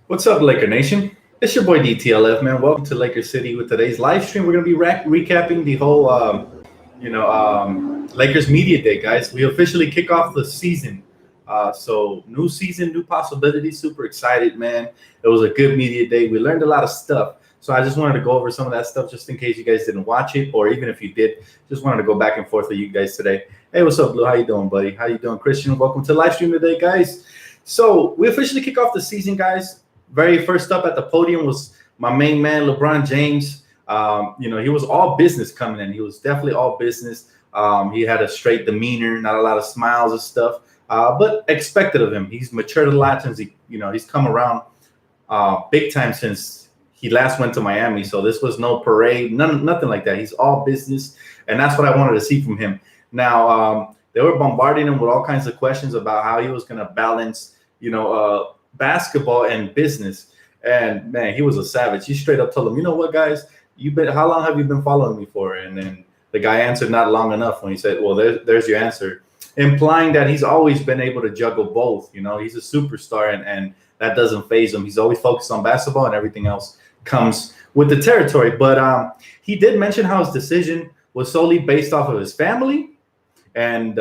What's up, Laker Nation? It's your boy DTLF, man. Welcome to Laker City. With today's live stream, we're going to be recapping the whole, Lakers Media Day, guys. We officially kick off the season. So new season, new possibilities. Super excited, man. It was a good media day. We learned a lot of stuff. So I just wanted to go over some of that stuff just in case you guys didn't watch it, or even if you did, just wanted to go back and forth with you guys today. Hey, what's up, Blue? How you doing, buddy? How you doing, Christian? Welcome to the live stream today, guys. So we officially kick off the season, guys. Very first up at the podium was my main man, Lebron James. He was all business coming in. He was definitely all business. He had a straight demeanor, not a lot of smiles and stuff, but expected of him. He's matured a lot since he's come around big time since he last went to Miami. So this was no parade, nothing like that. He's all business, and that's what I wanted to see from him. Now they were bombarding him with all kinds of questions about how he was going to balance, basketball and business. And man, he was a savage. He straight up told him, you know what, guys, how long have you been following me for? And then the guy answered, not long enough, when he said, well, there's your answer, implying that he's always been able to juggle both. He's a superstar, and that doesn't faze him. He's always focused on basketball, and everything else comes with the territory. But he did mention how his decision was solely based off of his family, and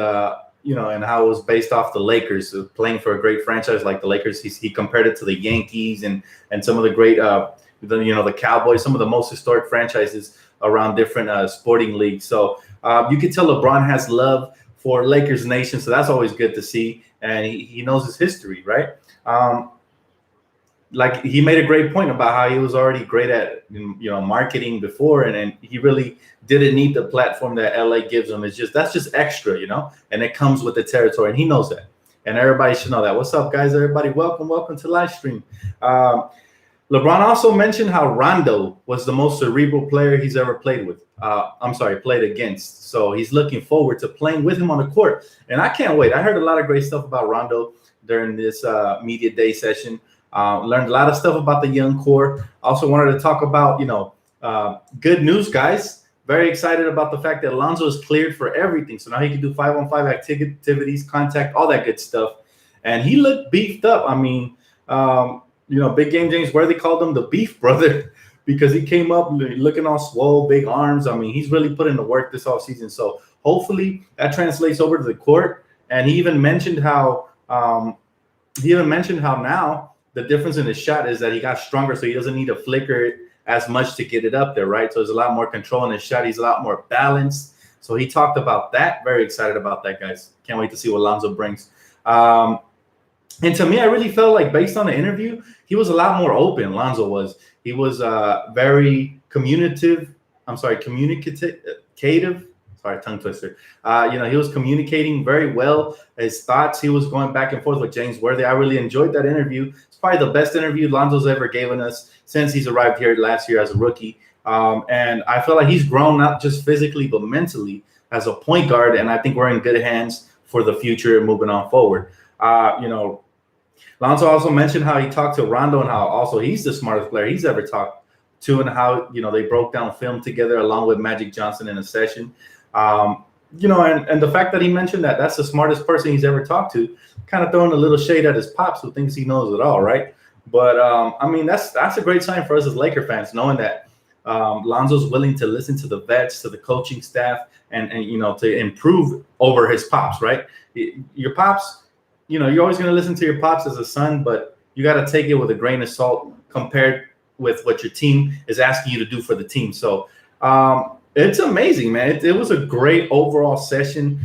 and how it was based off the Lakers, playing for a great franchise like the Lakers. He compared it to the Yankees and some of the great, the Cowboys, some of the most historic franchises around different sporting leagues. So you could tell LeBron has love for Lakers Nation, so that's always good to see. And he knows his history, right? Like he made a great point about how he was already great at marketing before, and he really didn't need the platform that LA gives him. That's just extra, and it comes with the territory, and he knows that, and everybody should know that. What's up, guys? Everybody, welcome to the live stream. LeBron also mentioned how Rhonda was the most cerebral player he's ever played with. Played against. So he's looking forward to playing with him on the court, and I can't wait. I heard a lot of great stuff about Rhonda during this media day session. Learned a lot of stuff about the young core. Also wanted to talk about, good news, guys. Very excited about the fact that Alonzo is cleared for everything. So now he can do 5-on-5 activities, contact, all that good stuff. And he looked beefed up. I mean, Big Game James, where they called him the Beef Brother, because he came up looking all swole, big arms. I mean, he's really put in the work this offseason. So hopefully that translates over to the court. And he even mentioned how now the difference in his shot is that he got stronger, so he doesn't need to flicker it as much to get it up there, right? So there's a lot more control in his shot. He's a lot more balanced. So he talked about that. Very excited about that, guys. Can't wait to see what Lonzo brings. And to me, I really felt like, based on the interview, he was a lot more open. Lonzo was. He was very communicative. Sorry, tongue twister. He was communicating very well his thoughts. He was going back and forth with James Worthy. I really enjoyed that interview. It's probably the best interview Lonzo's ever given us since he's arrived here last year as a rookie. And I feel like he's grown, not just physically, but mentally as a point guard. And I think we're in good hands for the future moving on forward. Lonzo also mentioned how he talked to Rhonda and how also he's the smartest player he's ever talked to, and how, they broke down film together along with Magic Johnson in a session. And the fact that he mentioned that that's the smartest person he's ever talked to, kind of throwing a little shade at his pops, who thinks he knows it all, right? But that's a great sign for us as Laker fans, knowing that Lonzo's willing to listen to the vets, to the coaching staff, and to improve over his pops, right? Your pops, you're always going to listen to your pops as a son, but you got to take it with a grain of salt compared with what your team is asking you to do for the team. So it's amazing, man. It was a great overall session,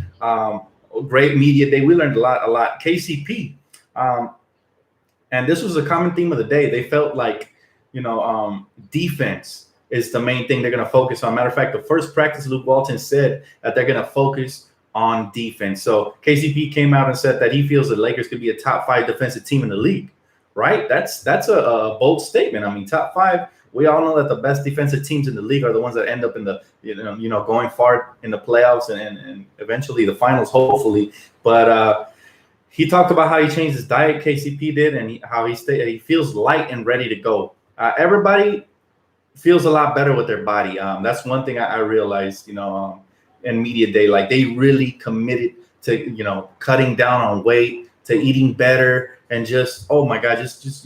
great media day. We learned a lot. KCP, and this was a common theme of the day. They felt like, defense is the main thing they're going to focus on. Matter of fact, the first practice, Luke Walton said that they're going to focus on defense. So KCP came out and said that he feels the Lakers could be a top 5 defensive team in the league, right? That's a bold statement. I mean, top 5. We all know that the best defensive teams in the league are the ones that end up in the, going far in the playoffs and eventually the finals, hopefully. But he talked about how he changed his diet, KCP did, and how he feels light and ready to go. Everybody feels a lot better with their body. That's one thing I realized, in media day. Like, they really committed to, cutting down on weight, to eating better, and just, oh my God, just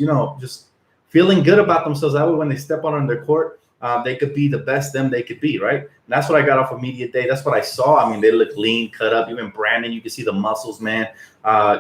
feeling good about themselves. That way, when they step out on their court, they could be the best them they could be, right? And that's what I got off of media day. That's what I saw. I mean, they look lean, cut up. Even Brandon, you can see the muscles, man.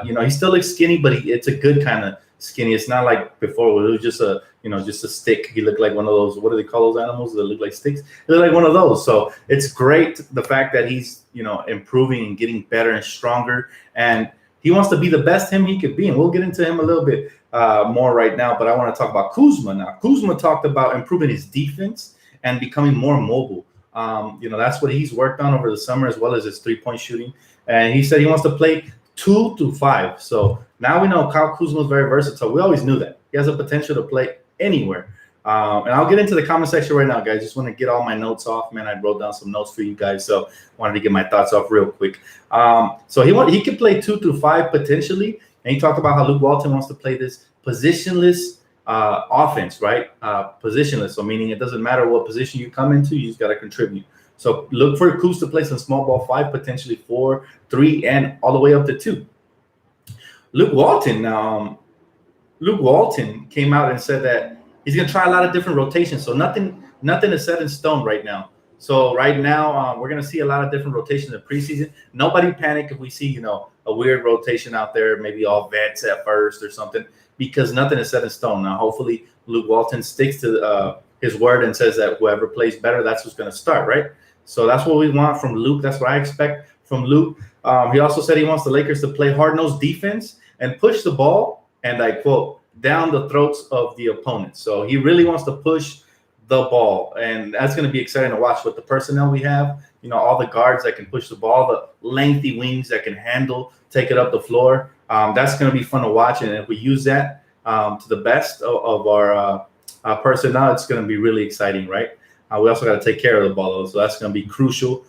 He still looks skinny, but it's a good kind of skinny. It's not like before where it was just a stick. He looked like one of those, what do they call those animals that look like sticks? He looked like one of those. So it's great the fact that he's, improving and getting better and stronger. And he wants to be the best him he could be. And we'll get into him a little bit more right now. But I want to talk about Kuzma now. Kuzma talked about improving his defense and becoming more mobile. That's what he's worked on over the summer, as well as his three-point shooting. And he said he wants to play 2 to 5. So now we know Kyle Kuzma is very versatile. We always knew that. He has a potential to play anywhere. And I'll get into the comment section right now, guys. Just want to get all my notes off, man. I wrote down some notes for you guys, so wanted to get my thoughts off real quick. So he could play 2 through 5 potentially, and he talked about how Luke Walton wants to play this positionless offense, right? Positionless, so meaning it doesn't matter what position you come into, you just got to contribute. So look for Kuz to play some small ball 5, potentially 4, 3, and all the way up to 2. Luke Walton came out and said that he's going to try a lot of different rotations. So nothing is set in stone right now. So right now, we're going to see a lot of different rotations in preseason. Nobody panic if we see, a weird rotation out there, maybe all vets at first or something, because nothing is set in stone. Now, hopefully, Luke Walton sticks to his word and says that whoever plays better, that's who's going to start, right? So that's what we want from Luke. That's what I expect from Luke. He also said he wants the Lakers to play hard-nosed defense and push the ball, and I quote, down the throats of the opponent. So he really wants to push the ball, and that's going to be exciting to watch with the personnel we have. All the guards that can push the ball, the lengthy wings that can take it up the floor. That's going to be fun to watch, and if we use that to the best of our personnel, it's going to be really exciting, right? We also got to take care of the ball, so that's going to be crucial.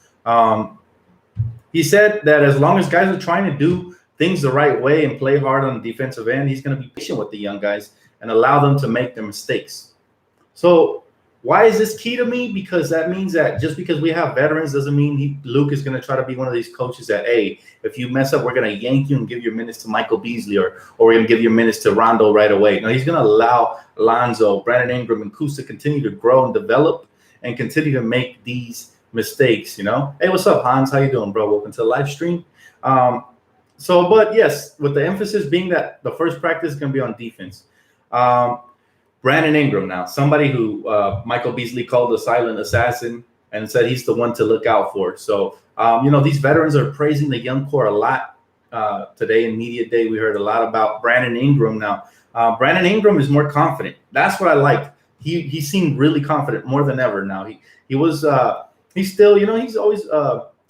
He said that as long as guys are trying to do things the right way and play hard on the defensive end, he's going to be patient with the young guys and allow them to make their mistakes. So why is this key to me? Because that means that just because we have veterans doesn't mean Luke is going to try to be one of these coaches that, hey, if you mess up, we're going to yank you and give your minutes to Michael Beasley or we're going to give your minutes to Rhonda right away. No, he's going to allow Lonzo, Brandon Ingram, and Kuz to continue to grow and develop and continue to make these mistakes, Hey, what's up, Hans? How you doing, bro? Welcome to the live stream. But yes, with the emphasis being that the first practice is going to be on defense. Brandon Ingram now, somebody who Michael Beasley called the silent assassin and said he's the one to look out for. So, these veterans are praising the young core a lot today in media day. We heard a lot about Brandon Ingram now. Brandon Ingram is more confident. That's what I liked. He seemed really confident more than ever now. He's still, he's always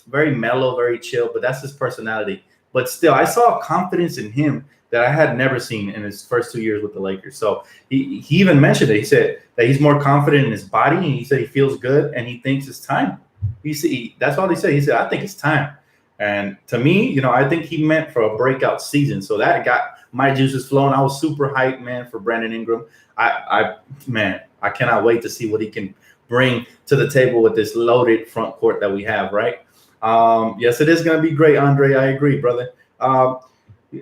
very mellow, very chill, but that's his personality. But still, I saw confidence in him that I had never seen in his first 2 years with the Lakers. So he even mentioned it. He said that he's more confident in his body, and he said he feels good, and he thinks it's time. That's all he said. He said, I think it's time. And to me, I think he meant for a breakout season. So that got my juices flowing. I was super hyped, man, for Brandon Ingram. I cannot wait to see what he can bring to the table with this loaded front court that we have, right? Yes, it is going to be great, Andre. I agree, brother.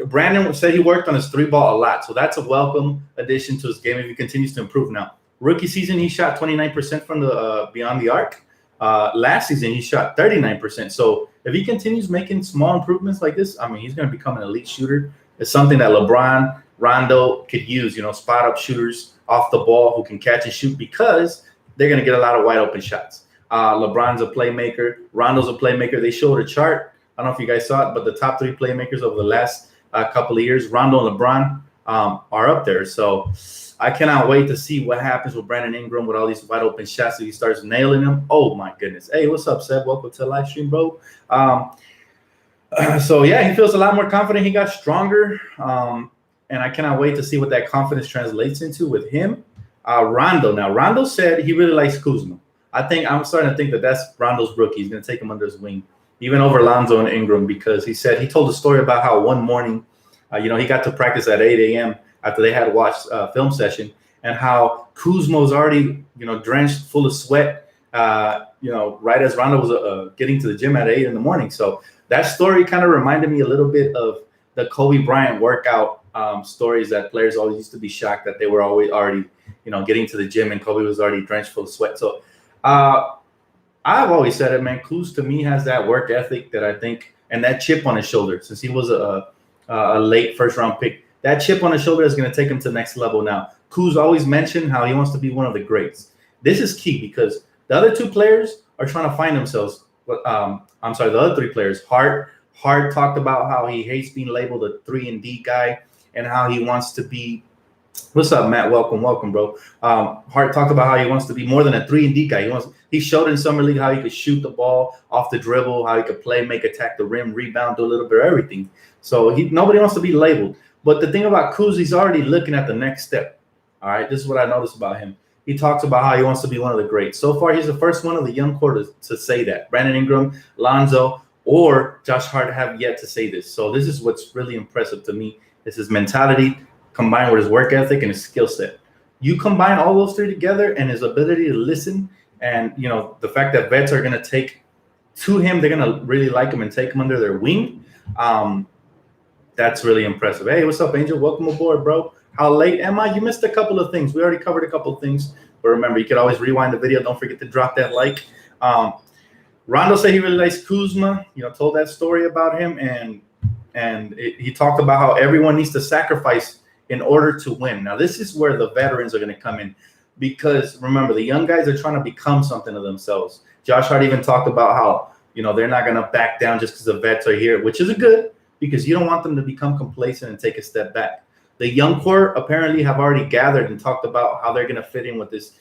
Brandon said he worked on his 3-ball a lot, so that's a welcome addition to his game if he continues to improve. Now, rookie season, he shot 29% from the beyond the arc. Last season, he shot 39%. So if he continues making small improvements like this, he's going to become an elite shooter. It's something that LeBron, Rondo could use, spot-up shooters off the ball who can catch and shoot because they're going to get a lot of wide open shots. LeBron's a playmaker. Rondo's a playmaker. They showed a chart. I don't know if you guys saw it, but the top 3 playmakers over the last couple of years, Rondo and LeBron are up there. So I cannot wait to see what happens with Brandon Ingram with all these wide open shots. If he starts nailing them, oh my goodness. Hey, what's up, Seb? Welcome to the live stream, bro. So yeah, he feels a lot more confident. He got stronger. And I cannot wait to see what that confidence translates into with him. Rondo. Now, Rondo said he really likes Kuzma. I'm starting to think that that's Rondo's rookie. He's going to take him under his wing, even over Lonzo and Ingram, because he told a story about how one morning, he got to practice at 8 a.m. after they had watched a film session, and how Kuzma was already, drenched, full of sweat, right as Rondo was getting to the gym at 8 in the morning. So that story kind of reminded me a little bit of the Kobe Bryant workout stories that players always used to be shocked that they were always already getting to the gym, and Kobe was already drenched full of sweat. So I've always said it, man. Kuz to me has that work ethic that I think, and that chip on his shoulder, since he was a late first round pick. That chip on his shoulder is going to take him to the next level now. Kuz always mentioned how he wants to be one of the greats. This is key because the other two players are trying to find themselves. The other three players. Hart talked about how he hates being labeled a 3-and-D guy and how he wants to be. What's up, Matt? Welcome, bro. Hart talked about how he wants to be more than a 3-and-D guy. He showed in summer league how he could shoot the ball off the dribble, how he could play, make, attack the rim, rebound, do a little bit of everything. So nobody wants to be labeled. But the thing about Kuz, he's already looking at the next step. All right, this is what I noticed about him. He talks about how he wants to be one of the greats. So far, he's the first one of the young core to say that. Brandon Ingram, Lonzo, or Josh Hart have yet to say this. So this is what's really impressive to me. Is his mentality combined with his work ethic and his skill set. You combine all those three together and his ability to listen, and the fact that vets are going to take to him, they're going to really like him and take him under their wing. That's really impressive. Hey, what's up, Angel? Welcome aboard, bro. How late am I? You missed a couple of things. We already covered a couple of things. But remember, you could always rewind the video. Don't forget to drop that like. Rhonda said he really likes Kuzma. Told that story about him. And he talked about how everyone needs to sacrifice in order to win. Now, this is where the veterans are going to come in. Because, remember, the young guys are trying to become something of themselves. Josh Hart even talked about how, they're not going to back down just because the vets are here, which is good. Because you don't want them to become complacent and take a step back. The young core apparently have already gathered and talked about how they're going to fit in with this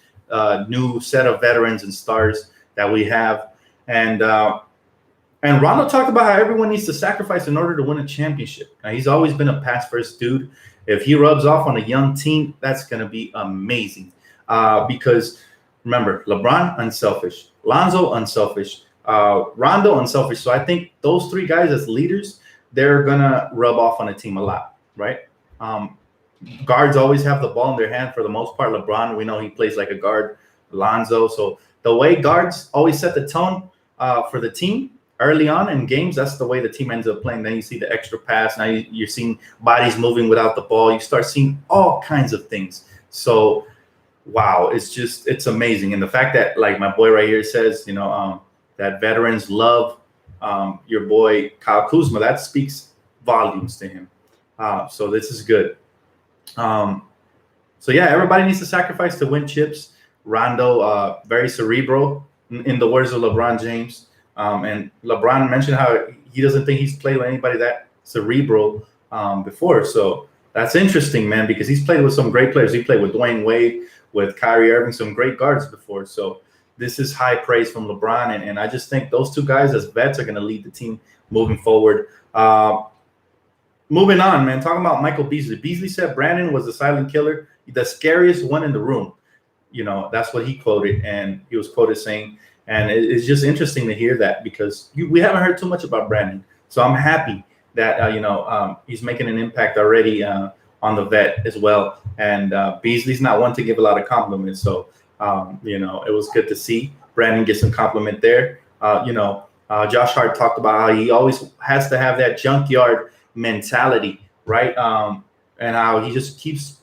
new set of veterans and stars that we have. And Ronald talked about how everyone needs to sacrifice in order to win a championship. Now, he's always been a pass-first dude. If he rubs off on a young team, that's going to be amazing. Because, remember, LeBron, unselfish. Lonzo, unselfish. Rondo, unselfish. So I think those three guys as leaders, they're going to rub off on a team a lot, right? Guards always have the ball in their hand for the most part. LeBron, we know he plays like a guard. Lonzo. So the way guards always set the tone for the team early on in games, that's the way the team ends up playing. Then you see the extra pass. Now you're seeing bodies moving without the ball. You start seeing all kinds of things. So, wow, it's amazing. And the fact that, like my boy right here says, that veterans love your boy Kyle Kuzma, that speaks volumes to him. So this is good. So yeah, everybody needs to sacrifice to win chips. Rondo, very cerebral, in the words of LeBron James. And LeBron mentioned how he doesn't think he's played with anybody that cerebral before. So that's interesting, man, because he's played with some great players. He played with Dwayne Wade, with Kyrie Irving, some great guards before. So this is high praise from LeBron. And I just think those two guys as vets are going to lead the team moving forward. Moving on, man, talking about Michael Beasley. Beasley said Brandon was the silent killer, the scariest one in the room. That's what he quoted. And he was quoted saying, and it's just interesting to hear that because we haven't heard too much about Brandon. So I'm happy that, he's making an impact already on the vet as well. And Beasley's not one to give a lot of compliments. So, it was good to see Brandon get some compliment there. Josh Hart talked about how he always has to have that junkyard mentality, right? And how he just keeps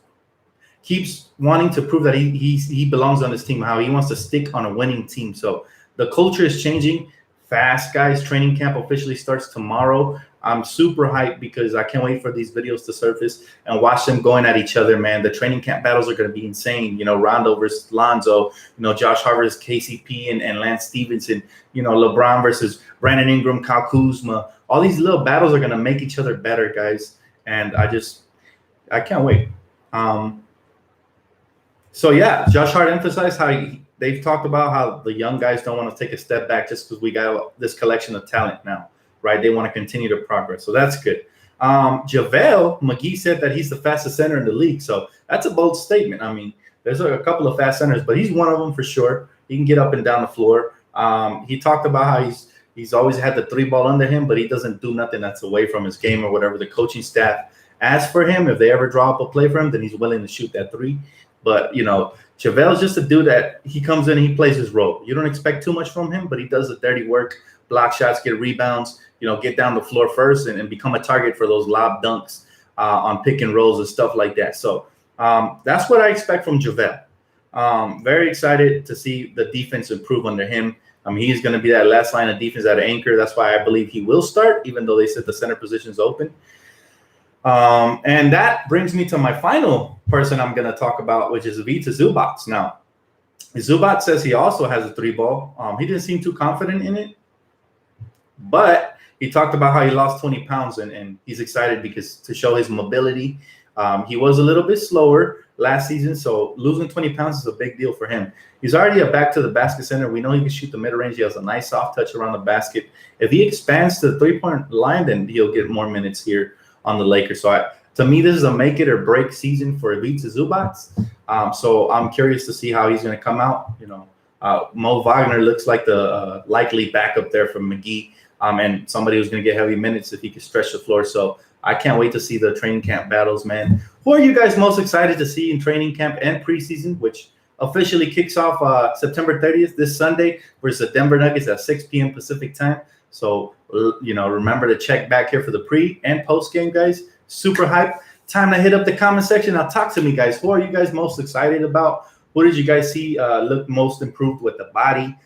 wanting to prove that he belongs on this team, how he wants to stick on a winning team. So the culture is changing fast, guys. Training camp officially starts tomorrow. I'm super hyped because I can't wait for these videos to surface and watch them going at each other, man. The training camp battles are going to be insane. Rondo versus Lonzo, Josh Hart versus KCP and Lance Stevenson, LeBron versus Brandon Ingram, Kyle Kuzma. All these little battles are going to make each other better, guys. And I can't wait. So, yeah, Josh Hart emphasized how they've talked about how the young guys don't want to take a step back just because we got this collection of talent now, right? They want to continue to progress. So that's good. JaVale McGee said that he's the fastest center in the league. So that's a bold statement. I mean, there's a couple of fast centers, but he's one of them for sure. He can get up and down the floor. He talked about how he's always had the three ball under him, but he doesn't do nothing that's away from his game or whatever the coaching staff asks for him. If they ever draw up a play for him, then he's willing to shoot that three. But, JaVale's just a dude that he comes in and he plays his role. You don't expect too much from him, but he does the dirty work, block shots, get rebounds, get down the floor first and become a target for those lob dunks on pick and rolls and stuff like that. So that's what I expect from JaVale. Very excited to see the defense improve under him. He's going to be that last line of defense at anchor. That's why I believe he will start, even though they said the center position is open. And that brings me to my final person I'm going to talk about, which is Vita Zubac. Now, Zubac says he also has a 3-ball. He didn't seem too confident in it, but he talked about how he lost 20 pounds, and he's excited because to show his mobility. He was a little bit slower last season, so losing 20 pounds is a big deal for him. He's already a back to the basket center. We know he can shoot the mid-range. He has a nice soft touch around the basket. If he expands to the three-point line, then he'll get more minutes here on the Lakers. So to me, this is a make it or break season for Vita Zubac. So I'm curious to see how he's going to come out. Mo Wagner looks like the likely backup there for McGee, and somebody who's going to get heavy minutes if he can stretch the floor. So I can't wait to see the training camp battles, man. Who are you guys most excited to see in training camp and preseason, which officially kicks off September 30th, this Sunday, versus the Denver Nuggets at 6 p.m. Pacific time. So, remember to check back here for the pre and post game, guys. Super hype. Time to hit up the comment section. Now, talk to me, guys. Who are you guys most excited about? What did you guys see look most improved with the body,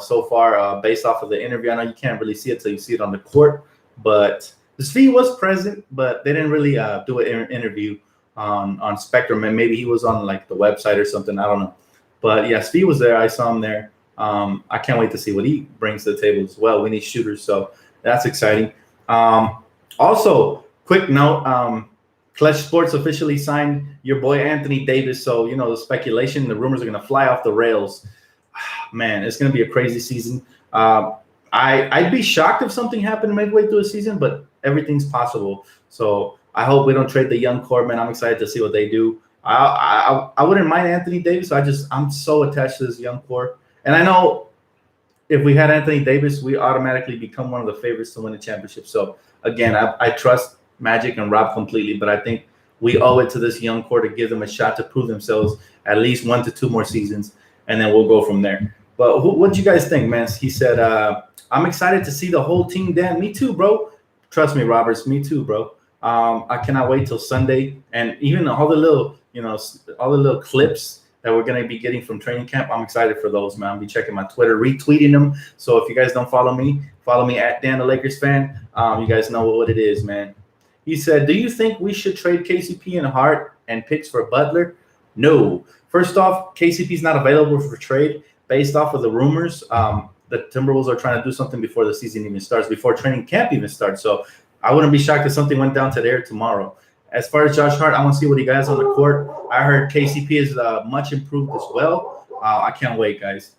so far based off of the interview? I know you can't really see it till you see it on the court, but Svi was present, but they didn't really do an interview on Spectrum, and maybe he was on like the website or something. I don't know. But yeah, Svi was there. I saw him there. I can't wait to see what he brings to the table as well. We need shooters, so that's exciting. Also, quick note, Clutch Sports officially signed your boy Anthony Davis. So, the speculation, the rumors are going to fly off the rails. Man, it's going to be a crazy season. I'd be shocked if something happened midway through the season, but everything's possible. So I hope we don't trade the young core, man. I'm excited to see what they do. I wouldn't mind Anthony Davis. I'm so attached to this young core. And I know if we had Anthony Davis, we automatically become one of the favorites to win the championship. So again, I trust Magic and Rob completely, but I think we owe it to this young core to give them a shot to prove themselves at least 1 to 2 more seasons, and then we'll go from there. But what do you guys think, man? He said, I'm excited to see the whole team, Dan. Me too, bro. Trust me, Roberts. Me too, bro. I cannot wait till Sunday, and even all the little clips that we're going to be getting from training camp. I'm excited for those, man. I'll be checking my Twitter, retweeting them. So if you guys don't follow me at Dan the Lakers fan. You guys know what it is, man. He said, do you think we should trade KCP and Hart and picks for Butler? No. First off, KCP is not available for trade based off of the rumors. The Timberwolves are trying to do something before the season even starts, before training camp even starts. So I wouldn't be shocked if something went down today or tomorrow. As far as Josh Hart, I want to see what he has on the court. I heard KCP is much improved as well. I can't wait, guys.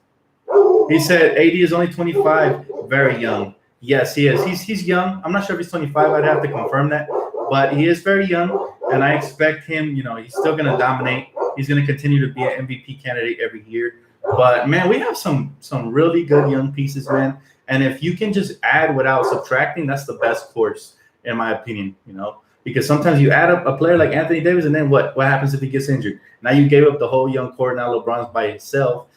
He said AD is only 25, very young. Yes, he is. He's young. I'm not sure if he's 25. I'd have to confirm that. But he is very young, and I expect him, he's still going to dominate. He's going to continue to be an MVP candidate every year. But, man, we have some really good young pieces, man. And if you can just add without subtracting, that's the best course, in my opinion, Because sometimes you add up a player like Anthony Davis, and then what? What happens if he gets injured? Now you gave up the whole young core. Now LeBron's by himself,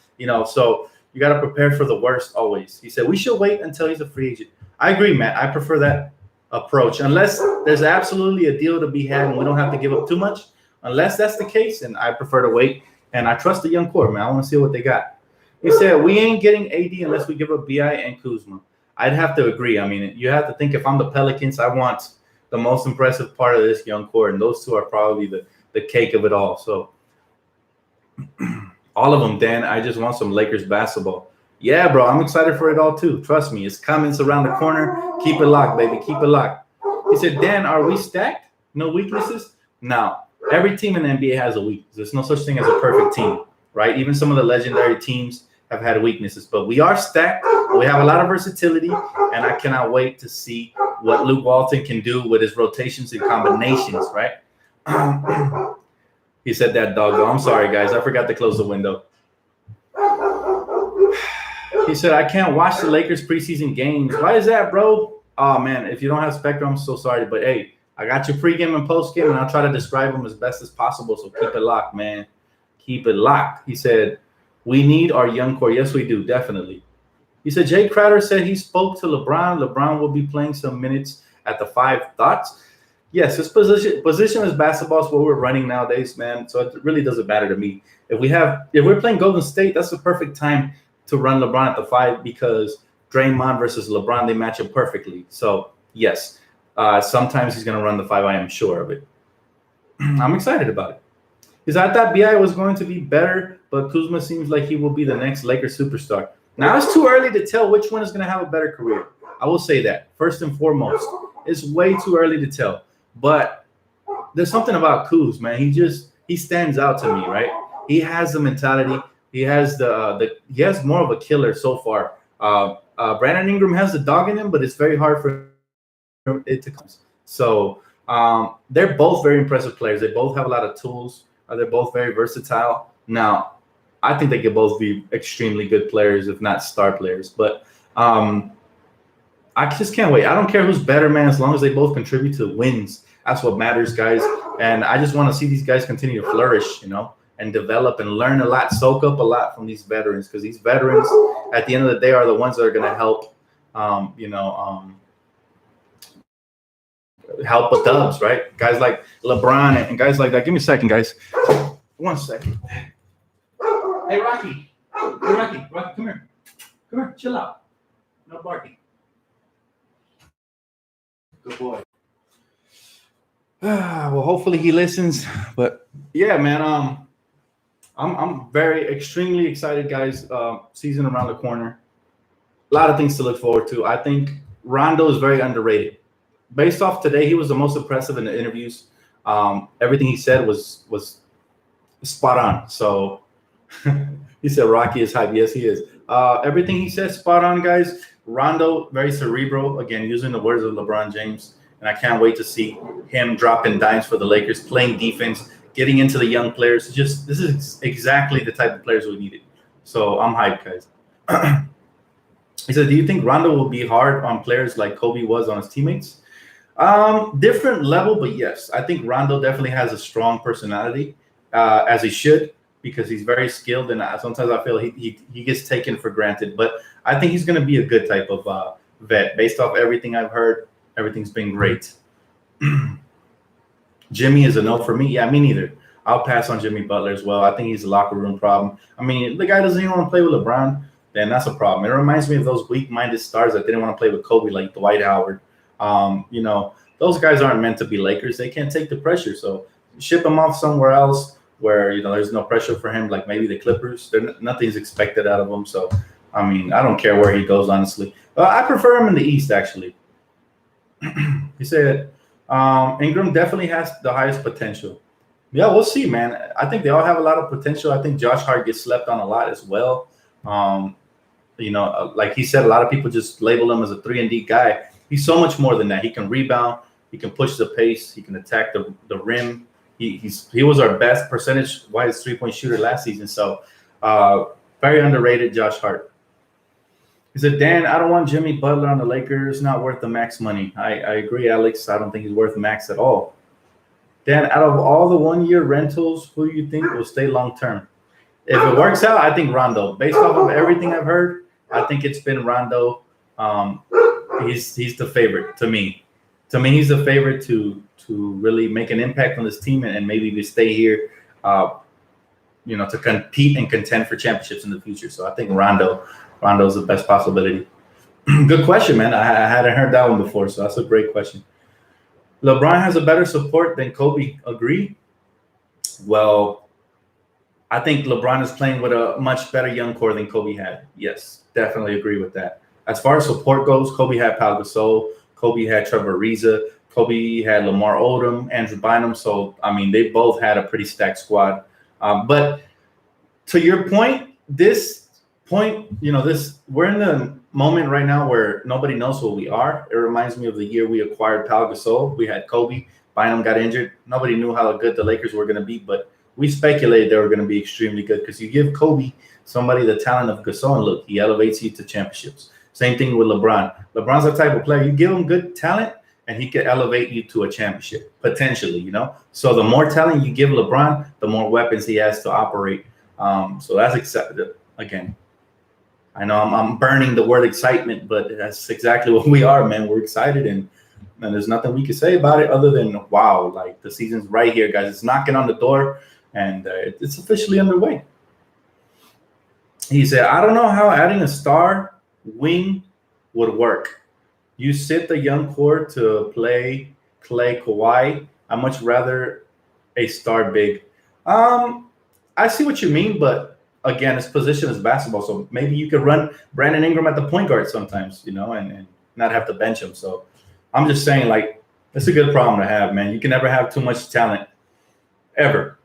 So you got to prepare for the worst always. He said we should wait until he's a free agent. I agree, Matt. I prefer that approach. Unless there's absolutely a deal to be had and we don't have to give up too much. Unless that's the case, and I prefer to wait. And I trust the young core, man. I want to see what they got. He said we ain't getting AD unless we give up BI and Kuzma. I'd have to agree. I mean, you have to think if I'm the Pelicans, I want the most impressive part of this young core, and those two are probably the cake of it all. So all of them, Dan. I just want some Lakers basketball. Yeah, bro, I'm excited for it all too. Trust me, it's coming. It's around the corner. Keep it locked, baby. Keep it locked. He said, Dan, are we stacked? No weaknesses? No. Every team in the NBA has a weakness. There's no such thing as a perfect team, right? Even some of the legendary teams have had weaknesses, but we are stacked. We have a lot of versatility, and I cannot wait to see what Luke Walton can do with his rotations and combinations, right? He said that, dog. I'm sorry, guys. I forgot to close the window. He said, I can't watch the Lakers preseason games. Why is that, bro? Oh, man, if you don't have Spectrum, I'm so sorry. But, hey, I got your pregame and postgame, and I'll try to describe them as best as possible. So keep it locked, man. Keep it locked. He said, we need our young core. Yes, we do, definitely. He said, Jay Crowder said he spoke to LeBron. LeBron will be playing some minutes at the 5 Thoughts. Yes, his position is basketball is what we're running nowadays, man. So it really doesn't matter to me. If we're playing Golden State, that's the perfect time to run LeBron at the five because Draymond versus LeBron, they match up perfectly. So yes, sometimes he's gonna run the five. I am sure of it. I'm excited about it. Because I thought Bi was going to be better, but Kuzma seems like he will be the next Lakers superstar. Now it's too early to tell which one is going to have a better career. I will say that first and foremost, it's way too early to tell. But there's something about Kuz, man. He stands out to me, right? He has the mentality. He has he has more of a killer so far. Brandon Ingram has the dog in him, but it's very hard for it to come. So they're both very impressive players. They both have a lot of tools. They're both very versatile. Now, I think they could both be extremely good players, if not star players. But I just can't wait. I don't care who's better, man, as long as they both contribute to wins. That's what matters, guys. And I just want to see these guys continue to flourish, and develop and learn a lot, soak up a lot from these veterans, because these veterans, at the end of the day, are the ones that are going to help, help with dubs, right? Guys like LeBron and guys like that. Give me a second, guys. 1 second. Hey, Rocky. Rocky, come here. Come here, chill out. No barking. Good boy. Well, hopefully he listens. But yeah, man, I'm very extremely excited, guys. Season around the corner. A lot of things to look forward to. I think Rhonda is very underrated. Based off today, he was the most impressive in the interviews. Everything he said was spot on. So he said Rocky is hype. Yes, he is. Everything he said, spot on, guys. Rondo, very cerebral. Again, using the words of LeBron James. And I can't wait to see him dropping dimes for the Lakers, playing defense, getting into the young players. This is exactly the type of players we needed. So I'm hyped, guys. He said, do you think Rondo will be hard on players like Kobe was on his teammates? Different level, but yes. I think Rondo definitely has a strong personality, as he should, because he's very skilled. And sometimes I feel he gets taken for granted. But I think he's going to be a good type of vet. Based off everything I've heard, everything's been great. Jimmy is a no for me. Yeah, me neither. I'll pass on Jimmy Butler as well. I think he's a locker room problem. I mean, the guy doesn't even want to play with LeBron, then that's a problem. It reminds me of those weak-minded stars that didn't want to play with Kobe, like Dwight Howard. Those guys aren't meant to be Lakers. They can't take the pressure. So ship him off somewhere else where, there's no pressure for him, like maybe the Clippers. Nothing's expected out of him. So, I mean, I don't care where he goes, honestly. I prefer him in the East, actually. He said, Ingram definitely has the highest potential. Yeah, we'll see, man. I think they all have a lot of potential. I think Josh Hart gets slept on a lot as well. Like he said, a lot of people just label him as a 3-and-D guy. He's so much more than that. He can rebound. He can push the pace. He can attack the rim. He was our best percentage-wise three-point shooter last season. So very underrated, Josh Hart. He said, Dan, I don't want Jimmy Butler on the Lakers. Not worth the max money. I agree, Alex. I don't think he's worth max at all. Dan, out of all the one-year rentals, who do you think will stay long-term? If it works out, I think Rondo. Based off of everything I've heard, I think it's been Rondo. He's the favorite to me. To me, he's the favorite to really make an impact on this team and maybe to stay here, to compete and contend for championships in the future. So I think Rondo's the best possibility. Good question, man. I hadn't heard that one before, so that's a great question. LeBron has a better support than Kobe. Agree? Well, I think LeBron is playing with a much better young core than Kobe had. Yes, definitely agree with that. As far as support goes, Kobe had Pau Gasol. Kobe had Trevor Ariza. Kobe had Lamar Odom, Andrew Bynum. So, I mean, they both had a pretty stacked squad. But to your point, we're in the moment right now where nobody knows who we are. It reminds me of the year we acquired Pau Gasol. We had Kobe. Bynum got injured. Nobody knew how good the Lakers were going to be, but we speculated they were going to be extremely good because you give Kobe somebody the talent of Gasol, and look, he elevates you to championships. Same thing with LeBron. LeBron's the type of player, you give him good talent, and he can elevate you to a championship, potentially, So the more talent you give LeBron, the more weapons he has to operate. So that's exciting. Again, I know I'm burning the word excitement, but that's exactly what we are, man. We're excited, and And there's nothing we can say about it other than, wow, like the season's right here, guys. It's knocking on the door, and it's officially underway. He said, I don't know how adding a star wing would work. You sit the young core to play Clay, Kawhi. I much rather a star big. I see what you mean, but again, his position is basketball, so maybe you could run Brandon Ingram at the point guard sometimes, and not have to bench him. So I'm just saying, like, it's a good problem to have, man. You can never have too much talent, ever.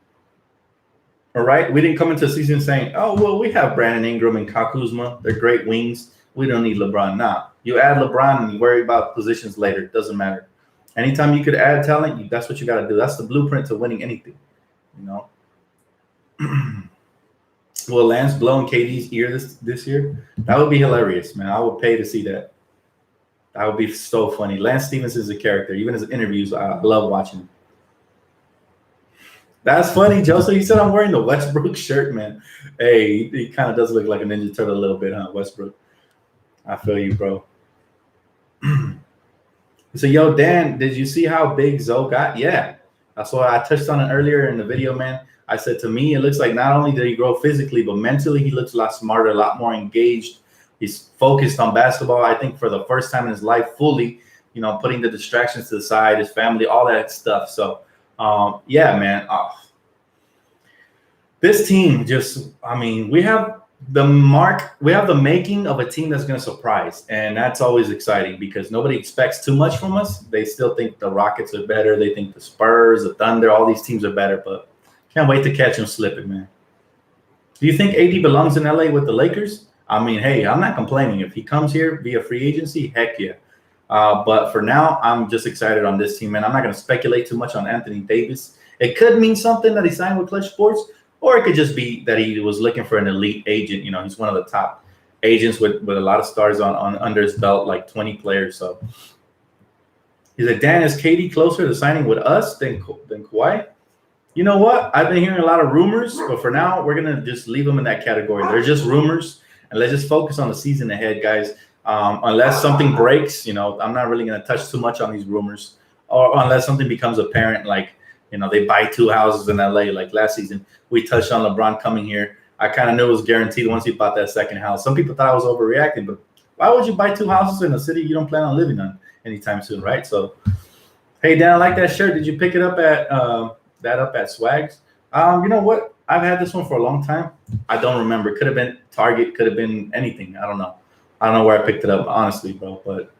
All right? We didn't come into the season saying, oh, well, we have Brandon Ingram and Kyle Kuzma. They're great wings. We don't need LeBron. Nah, you add LeBron and you worry about positions later. It doesn't matter. Anytime you could add talent, that's what you got to do. That's the blueprint to winning anything, Will Lance blow in KD's ear this year? That would be hilarious, man. I would pay to see that. That would be so funny. Lance Stephenson is a character. Even his interviews, I love watching him. That's funny, Joseph. He said I'm wearing the Westbrook shirt, man. Hey, he kind of does look like a Ninja Turtle a little bit, huh, Westbrook? I feel you, bro. So, yo, Dan, did you see how big Zoe got? Yeah. That's why I touched on it earlier in the video, man. I said, to me, it looks like not only did he grow physically, but mentally he looks a lot smarter, a lot more engaged. He's focused on basketball, I think, for the first time in his life fully, putting the distractions to the side, his family, all that stuff. So, yeah, man. This team we have the making of a team that's going to surprise. And that's always exciting because nobody expects too much from us. They still think the Rockets are better. They think the Spurs, the Thunder, all these teams are better, but can't wait to catch him slipping, man. Do you think AD belongs in LA with the Lakers? I mean, hey, I'm not complaining. If he comes here via free agency, heck yeah. But for now, I'm just excited on this team, man. I'm not going to speculate too much on Anthony Davis. It could mean something that he signed with Clutch Sports, or it could just be that he was looking for an elite agent. He's one of the top agents with a lot of stars on under his belt, like 20 players. So he's like, Dan, is KD closer to signing with us than Kawhi? You know what? I've been hearing a lot of rumors, but for now, we're going to just leave them in that category. They're just rumors, and let's just focus on the season ahead, guys. Unless something breaks, I'm not really going to touch too much on these rumors, or unless something becomes apparent, like, they buy 2 houses in LA, like last season. We touched on LeBron coming here. I kind of knew it was guaranteed once he bought that second house. Some people thought I was overreacting, but why would you buy 2 houses in a city you don't plan on living on anytime soon, right? So, hey, Dan, I like that shirt. Did you pick it up at Swags? You know what? I've had this one for a long time. I don't remember. Could have been Target. Could have been anything. I don't know. I don't know where I picked it up, honestly, bro. But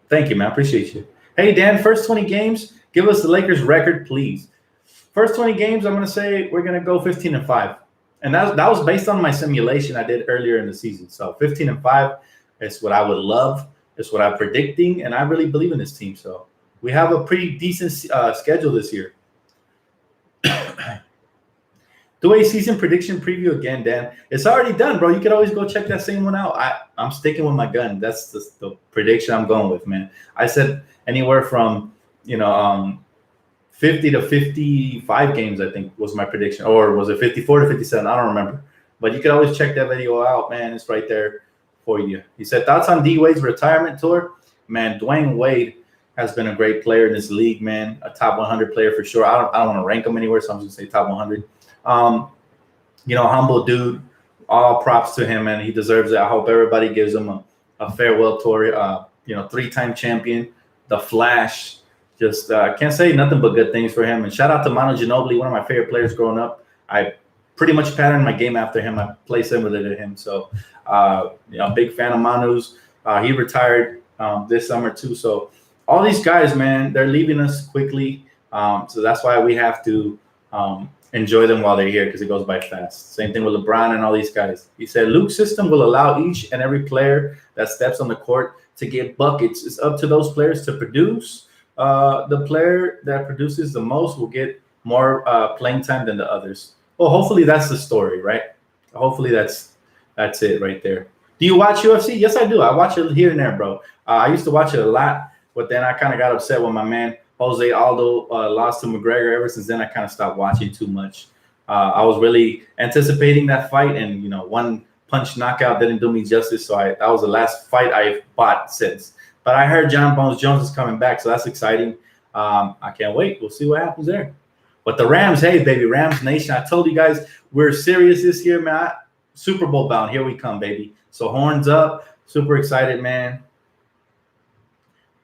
thank you, man. I appreciate you. Hey, Dan, first 20 games, give us the Lakers record, please. First 20 games, I'm going to say we're going to go 15-5. And that was based on my simulation I did earlier in the season. So 15-5 is what I would love. It's what I'm predicting, and I really believe in this team. So we have a pretty decent schedule this year. Do a season prediction preview again, Dan. It's already done, bro. You can always go check that same one out. I'm sticking with my gun. That's the prediction I'm going with, man. I said anywhere from 50 to 55 games, I think, was my prediction. Or was it 54 to 57? I don't remember. But you can always check that video out, man. It's right there for you. He said, thoughts on D Wade's retirement tour? Man, Dwayne Wade has been a great player in this league, man. A top 100 player for sure. I don't want to rank him anywhere, so I'm just going to say top 100. Humble dude. All props to him, man. He deserves it. I hope everybody gives him a farewell tour. 3-time champion, the Flash. Just can't say nothing but good things for him. And shout out to Manu Ginobili, one of my favorite players growing up. I pretty much patterned my game after him. I play similar to him. So, big fan of Manu's. He retired this summer too. So all these guys, man, they're leaving us quickly. So that's why we have to enjoy them while they're here, because it goes by fast. Same thing with LeBron and all these guys. He said Luke's system will allow each and every player that steps on the court to get buckets. It's up to those players to produce. The player that produces the most will get more playing time than the others. Well, hopefully that's the story, right? Hopefully that's it right there. Do you watch UFC? Yes, I do. I watch it here and there, bro. I used to watch it a lot, but then I kind of got upset when my man Jose Aldo lost to McGregor. Ever since then, I kind of stopped watching too much. I was really anticipating that fight, and one punch knockout didn't do me justice. So that was the last fight I've bought since. But I heard John Bones Jones is coming back, so that's exciting. I can't wait. We'll see what happens there. But the Rams, hey, baby, Rams Nation. I told you guys we're serious this year, man. Super Bowl bound. Here we come, baby. So horns up. Super excited, man.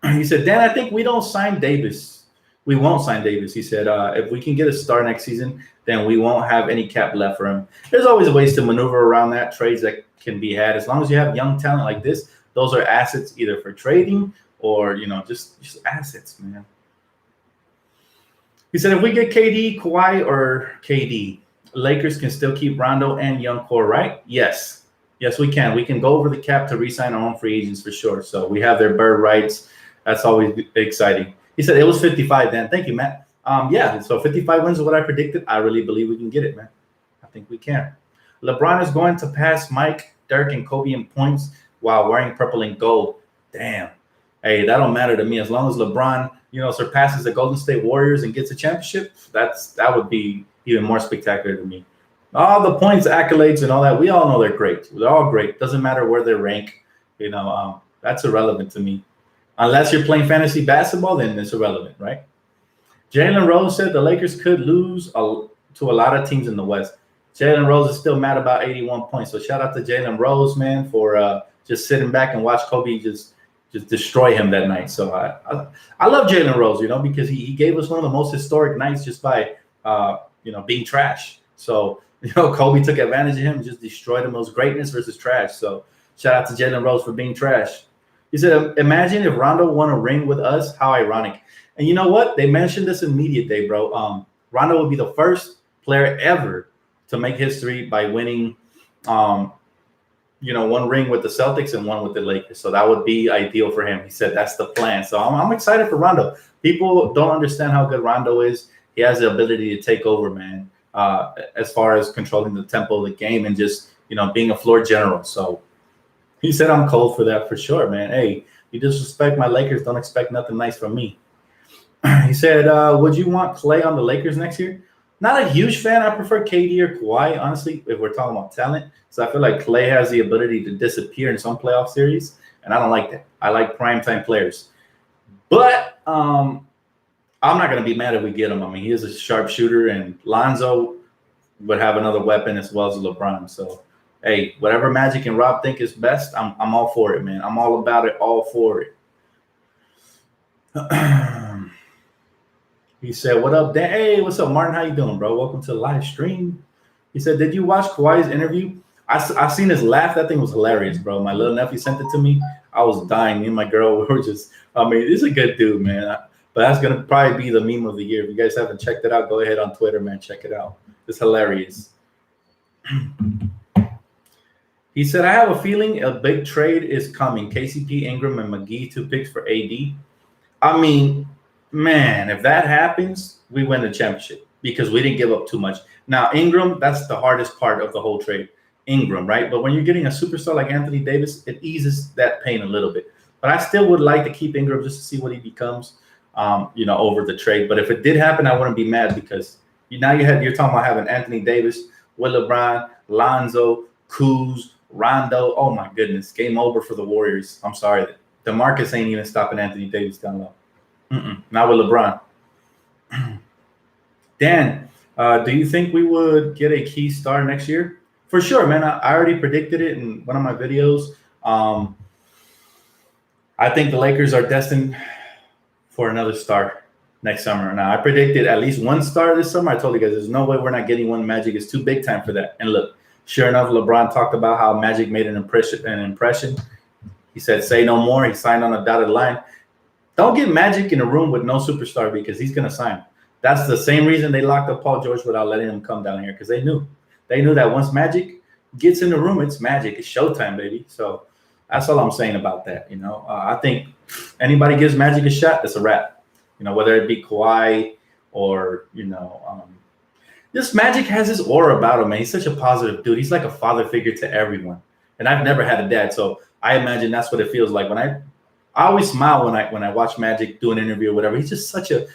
He said, Dan, I think we don't sign Davis. We won't sign Davis. He said, if we can get a star next season, then we won't have any cap left for him. There's always ways to maneuver around that, trades that can be had. As long as you have young talent like this, those are assets either for trading or, just assets, man. He said, if we get KD, Kawhi, or KD, Lakers can still keep Rondo and young core, right? Yes. Yes, we can. We can go over the cap to re-sign our own free agents for sure. So we have their bird rights. That's always exciting. He said it was 55, Dan. Thank you, Matt. Yeah, so 55 wins is what I predicted. I really believe we can get it, man. I think we can. LeBron is going to pass Mike, Dirk, and Kobe in points while wearing purple and gold. Damn. Hey, that don't matter to me. As long as LeBron, surpasses the Golden State Warriors and gets a championship, that would be even more spectacular to me. All the points, accolades, and all that, we all know they're great. They're all great. Doesn't matter where they rank. That's irrelevant to me. Unless you're playing fantasy basketball, then it's irrelevant, right? Jalen Rose said the Lakers could lose to a lot of teams in the West. Jalen Rose is still mad about 81 points. So shout out to Jalen Rose, man, for just sitting back and watch Kobe just destroy him that night. So I love Jalen Rose, because he gave us one of the most historic nights just by being trash. So Kobe took advantage of him and just destroyed him. It was greatness versus trash. So shout out to Jalen Rose for being trash. He said, imagine if Rondo won a ring with us. How ironic. And you know what? They mentioned this in media day, bro. Rondo would be the first player ever to make history by winning, one ring with the Celtics and one with the Lakers. So that would be ideal for him. He said that's the plan. So I'm excited for Rondo. People don't understand how good Rondo is. He has the ability to take over, man, as far as controlling the tempo of the game and just, being a floor general. So he said I'm cold for that for sure, man. Hey, you disrespect my Lakers, don't expect nothing nice from me. He said, would you want Klay on the Lakers next year? Not a huge fan. I prefer KD or Kawhi, honestly, if we're talking about talent. So I feel like Klay has the ability to disappear in some playoff series, and I don't like that. I like primetime players. But I'm not going to be mad if we get him. I mean, he is a sharpshooter, and Lonzo would have another weapon as well as LeBron. So, hey, whatever Magic and Rob think is best, I'm all for it, man. I'm all about it, all for it. He said, what up, Dan? Hey, what's up, Martin? How you doing, bro? Welcome to the live stream. He said, did you watch Kawhi's interview? I seen his laugh. That thing was hilarious, bro. My little nephew sent it to me. I was dying. Me and my girl were just, he's a good dude, man. But that's going to probably be the meme of the year. If you guys haven't checked it out, go ahead on Twitter, man. Check it out. It's hilarious. He said, I have a feeling a big trade is coming. KCP, Ingram, and McGee, 2 picks for AD. I mean, man, if that happens, we win the championship because we didn't give up too much. Now, Ingram, that's the hardest part of the whole trade. Ingram, right? But when you're getting a superstar like Anthony Davis, it eases that pain a little bit. But I still would like to keep Ingram just to see what he becomes, over the trade. But if it did happen, I wouldn't be mad because you're talking about having Anthony Davis, with LeBron, Lonzo, Kuz, Rondo. Oh, my goodness. Game over for the Warriors. I'm sorry. DeMarcus ain't even stopping Anthony Davis down low. Not with LeBron. Dan, do you think we would get a key star next year? For sure, man. I already predicted it in one of my videos. I think the Lakers are destined for another star next summer. Now, I predicted at least one star this summer. I told you guys there's no way we're not getting one. Magic is too big time for that. And look, sure enough, LeBron talked about how Magic made an impression. He said, say no more. He signed on a dotted line. Don't get Magic in a room with no superstar because he's going to sign. That's the same reason they locked up Paul George without letting him come down here because they knew that once Magic gets in the room, it's Magic. It's showtime, baby. So that's all I'm saying about that. I think anybody gives Magic a shot, it's a wrap. Whether it be Kawhi or, this Magic has this aura about him, man. He's such a positive dude. He's like a father figure to everyone. And I've never had a dad, so I imagine that's what it feels like. When I always smile when I watch Magic do an interview or whatever. He's just such a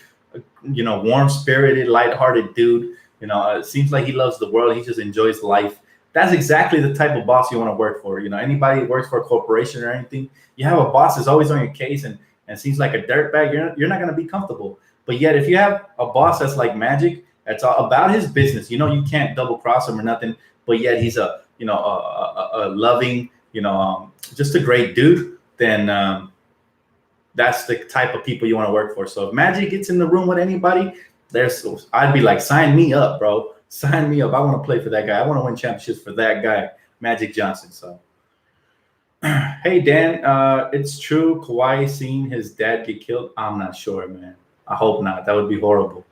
warm-spirited, lighthearted dude. It seems like he loves the world. He just enjoys life. That's exactly the type of boss you want to work for. You know, anybody who works for a corporation or anything, you have a boss that's always on your case and seems like a dirtbag. You're not going to be comfortable. But yet, if you have a boss that's like Magic, that's all about his business, you know, you can't double cross him or nothing. But yet he's a loving, just a great dude. Then that's the type of people you want to work for. So if Magic gets in the room with anybody, I'd be like, sign me up, bro. Sign me up. I want to play for that guy. I want to win championships for that guy, Magic Johnson. So, hey, Dan, it's true Kawhi seen his dad get killed? I'm not sure, man. I hope not. That would be horrible.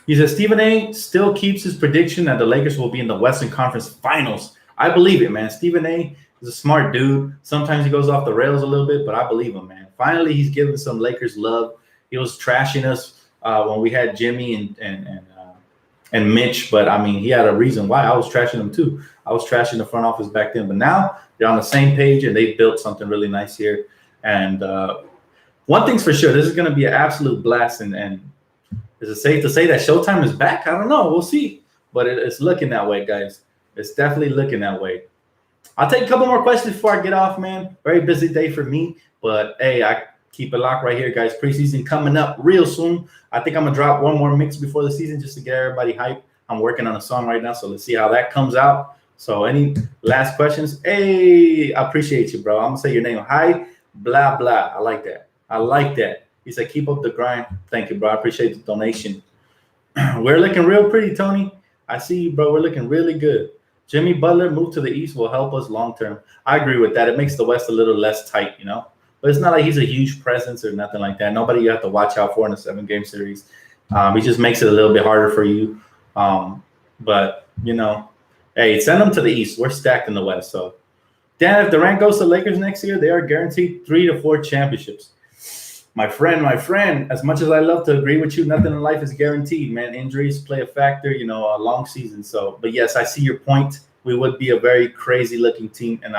He says Stephen A still keeps his prediction that the Lakers will be in the Western Conference Finals. I believe it, man. Stephen A is a smart dude. Sometimes he goes off the rails a little bit, but I believe him, man. Finally, he's giving some Lakers love. He was trashing us when we had Jimmy and Mitch, but I mean, he had a reason why. I was trashing them too. I was trashing the front office back then, but now they're on the same page and they built something really nice here. And one thing's for sure, this is going to be an absolute blast. And is it safe to say that Showtime is back? I don't know. We'll see. But it's looking that way, guys. It's definitely looking that way. I'll take a couple more questions before I get off, man. Very busy day for me. But, hey, I keep it locked right here, guys. Preseason coming up real soon. I think I'm going to drop one more mix before the season just to get everybody hyped. I'm working on a song right now, so let's see how that comes out. So any last questions? Hey, I appreciate you, bro. I'm going to say your name. Hi, blah, blah. I like that. I like that. He said, keep up the grind. Thank you, bro. I appreciate the donation. We're looking real pretty, Tony. I see you, bro. We're looking really good. Jimmy Butler move to the East will help us long term. I agree with that. It makes the West a little less tight, you know. But it's not like he's a huge presence or nothing like that. Nobody you have to watch out for in a 7-game series. He just makes it a little bit harder for you. But, you know, hey, send them to the East. We're stacked in the West. So, Dan, if Durant goes to Lakers next year, they are guaranteed 3 to 4 championships. My friend, as much as I love to agree with you, nothing in life is guaranteed, man. Injuries play a factor, you know, a long season. So, but yes, I see your point. We would be a very crazy looking team. And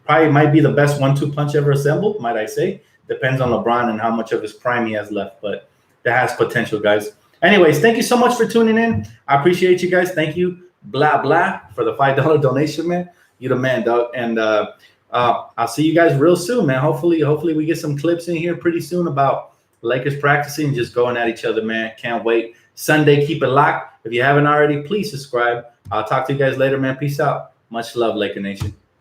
probably might be the best 1-2 punch ever assembled, might I say. Depends on LeBron and how much of his prime he has left. But that has potential, guys. Anyways, thank you so much for tuning in. I appreciate you guys. Thank you, blah, blah, for the $5 donation, man. You the man, dog. And I'll see you guys real soon, man. Hopefully we get some clips in here pretty soon about Lakers practicing and just going at each other, man. Can't wait. Sunday, keep it locked. If you haven't already, please subscribe. I'll talk to you guys later, man. Peace out. Much love, Laker Nation.